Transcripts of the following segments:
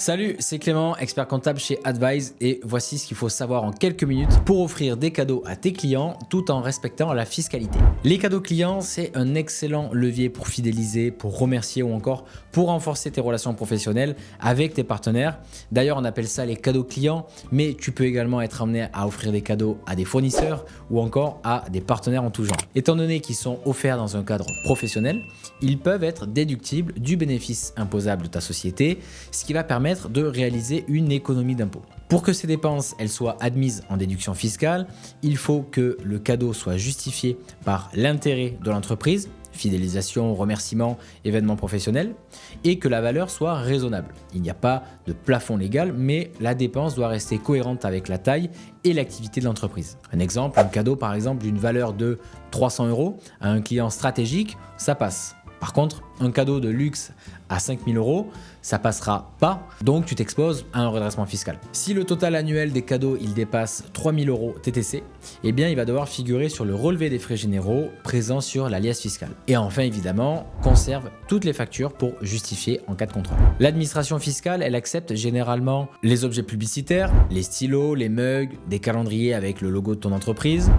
Salut, c'est Clément, expert comptable chez Advise et voici ce qu'il faut savoir en quelques minutes pour offrir des cadeaux à tes clients tout en respectant la fiscalité. Les cadeaux clients, c'est un excellent levier pour fidéliser, pour remercier ou encore pour renforcer tes relations professionnelles avec tes partenaires. D'ailleurs, on appelle ça les cadeaux clients, mais tu peux également être amené à offrir des cadeaux à des fournisseurs ou encore à des partenaires en tout genre. Étant donné qu'ils sont offerts dans un cadre professionnel, ils peuvent être déductibles du bénéfice imposable de ta société, ce qui va permettre de réaliser une économie d'impôt. Pour que ces dépenses elles soient admises en déduction fiscale, il faut que le cadeau soit justifié par l'intérêt de l'entreprise, fidélisation, remerciement, événement professionnel, et que la valeur soit raisonnable. Il n'y a pas de plafond légal, mais la dépense doit rester cohérente avec la taille et l'activité de l'entreprise. Un exemple, un cadeau par exemple d'une valeur de 300 € à un client stratégique, ça passe. Par contre, un cadeau de luxe à 5 000 €, ça passera pas, donc tu t'exposes à un redressement fiscal. Si le total annuel des cadeaux il dépasse 3 000 € TTC, eh bien il va devoir figurer sur le relevé des frais généraux présent sur la liasse fiscale. Et enfin évidemment, conserve toutes les factures pour justifier en cas de contrôle. L'administration fiscale, elle accepte généralement les objets publicitaires, les stylos, les mugs, des calendriers avec le logo de ton entreprise,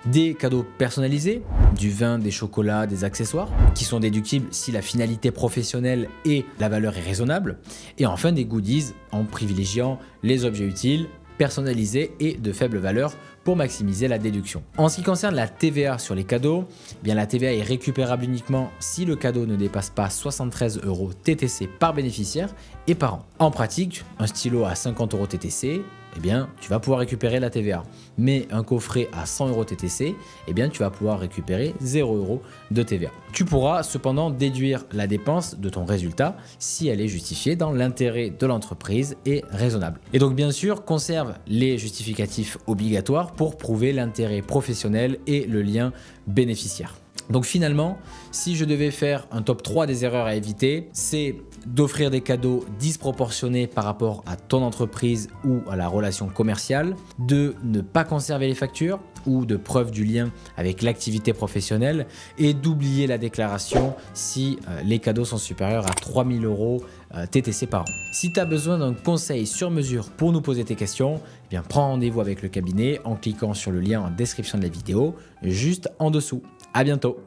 des cadeaux personnalisés, du vin, des chocolats, des accessoires, qui sont déductibles si la finalité professionnelle et la valeur est raisonnable, et enfin des goodies en privilégiant les objets utiles, personnalisés et de faible valeur pour maximiser la déduction. En ce qui concerne la TVA sur les cadeaux, eh bien la TVA est récupérable uniquement si le cadeau ne dépasse pas 73 € TTC par bénéficiaire et par an. En pratique, un stylo à 50 € TTC, eh bien, tu vas pouvoir récupérer la TVA. Mais un coffret à 100 € TTC, eh bien, tu vas pouvoir récupérer 0 € de TVA. Tu pourras cependant déduire la dépense de ton résultat si elle est justifiée dans l'intérêt de l'entreprise et raisonnable. Et donc, bien sûr, conserve les justificatifs obligatoires pour prouver l'intérêt professionnel et le lien bénéficiaire. Donc finalement, si je devais faire un top 3 des erreurs à éviter, c'est d'offrir des cadeaux disproportionnés par rapport à ton entreprise ou à la relation commerciale, de ne pas conserver les factures ou de preuve du lien avec l'activité professionnelle et d'oublier la déclaration si les cadeaux sont supérieurs à 3 000 € TTC par an. Si tu as besoin d'un conseil sur mesure pour nous poser tes questions, eh bien prends rendez-vous avec le cabinet en cliquant sur le lien en description de la vidéo juste en dessous. À bientôt.